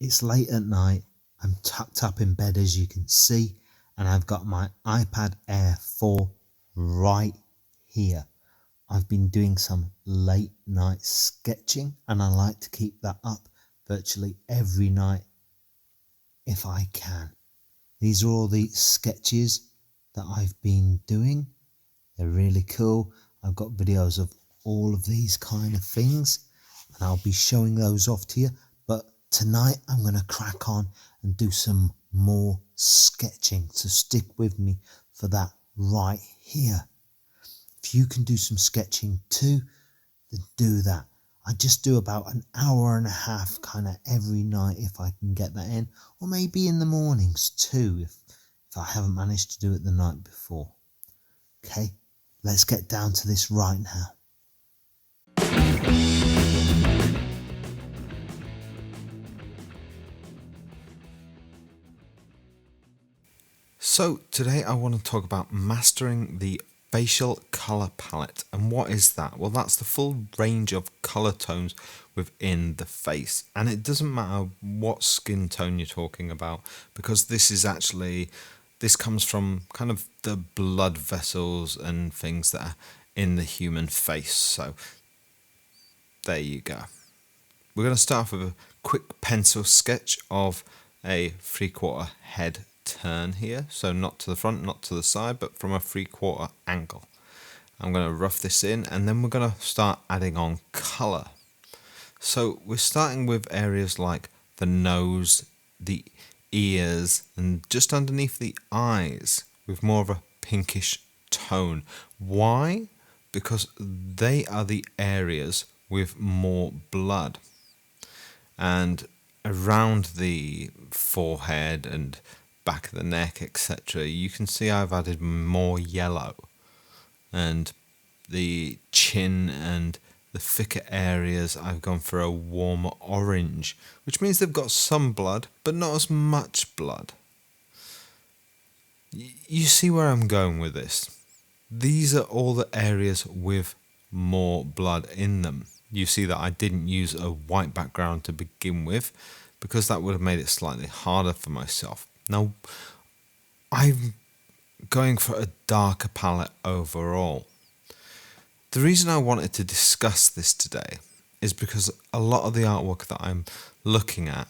It's late at night, I'm tucked up in bed as you can see, and I've got my iPad Air 4 right here. I've been doing some late night sketching and I like to keep that up virtually every night if I can. These are all the sketches that I've been doing. They're really cool. I've got videos of all of these kind of things and I'll be showing those off to you. But tonight I'm going to crack on and do some more sketching. So stick with me for that right here. If you can do some sketching too, then do that. I just do about an hour and a half kind of every night if I can get that in, or maybe in the mornings too if I haven't managed to do it the night before. Okay, let's get down to this right now. So today I want to talk about mastering the facial color palette. And what is that? Well, that's the full range of color tones within the face. And it doesn't matter what skin tone you're talking about, because this comes from kind of the blood vessels and things that are in the human face. So there you go. We're going to start off with a quick pencil sketch of a 3/4 head turn here, so not to the front, not to the side, but from a 3/4 angle. I'm going to rough this in and then we're going to start adding on colour. So we're starting with areas like the nose, the ears, and just underneath the eyes with more of a pinkish tone. Why? Because they are the areas with more blood. And around the forehead and back of the neck, etc., you can see I've added more yellow, and the chin and the thicker areas I've gone for a warmer orange, which means they've got some blood but not as much blood. You see where I'm going with this? These are all the areas with more blood in them. You see that I didn't use a white background to begin with, because that would have made it slightly harder for myself. Now, I'm going for a darker palette overall. The reason I wanted to discuss this today is because a lot of the artwork that I'm looking at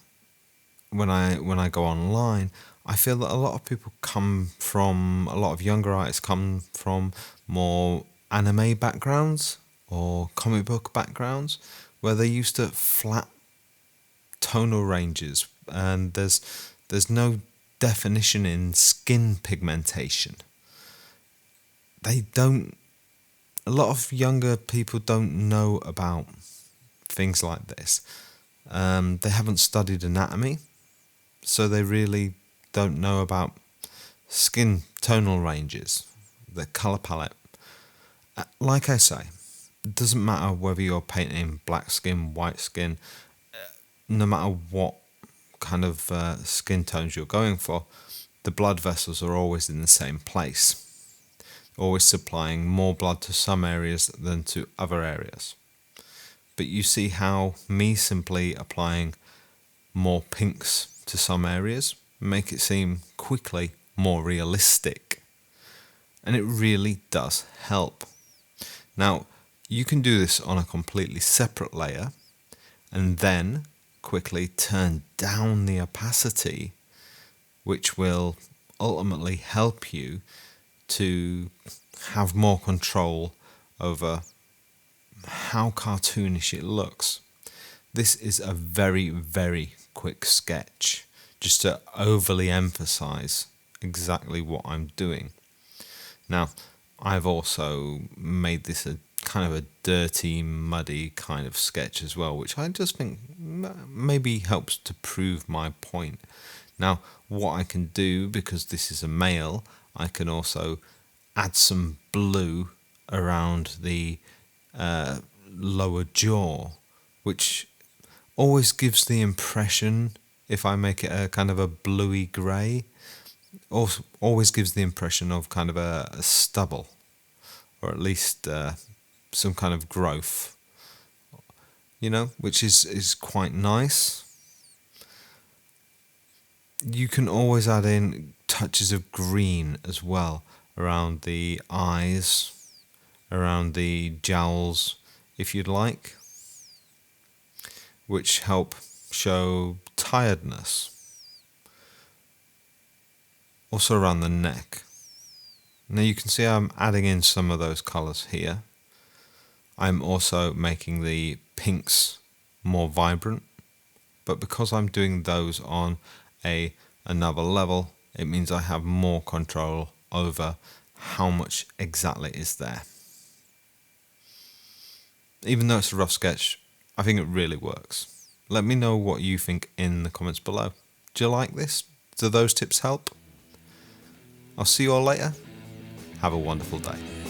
when I go online, I feel that a lot of younger artists come from more anime backgrounds or comic book backgrounds, where they're used to flat tonal ranges and there's no definition in skin pigmentation. A lot of younger people don't know about things like this. They haven't studied anatomy, so they really don't know about skin tonal ranges, the colour palette. Like I say, it doesn't matter whether you're painting black skin, white skin, no matter what kind of skin tones you're going for, the blood vessels are always in the same place, always supplying more blood to some areas than to other areas. But you see how me simply applying more pinks to some areas make it seem quickly more realistic, and it really does help. Now, you can do this on a completely separate layer and then quickly turn down the opacity, which will ultimately help you to have more control over how cartoonish it looks. This is a very, very quick sketch, just to overly emphasize exactly what I'm doing. Now, I've also made this a kind of a dirty, muddy kind of sketch as well, which I just think maybe helps to prove my point. Now, what I can do, because this is a male, I can also add some blue around the lower jaw, which always gives the impression, if I make it a kind of a bluey grey, always gives the impression of kind of a stubble, or at least some kind of growth, which is quite nice. You can always add in touches of green as well around the eyes, around the jowls if you'd like, which help show tiredness. Also around the neck. Now you can see I'm adding in some of those colours here. I'm also making the pinks more vibrant, but because I'm doing those on another level, it means I have more control over how much exactly is there. Even though it's a rough sketch, I think it really works. Let me know what you think in the comments below. Do you like this? Do those tips help? I'll see you all later. Have a wonderful day.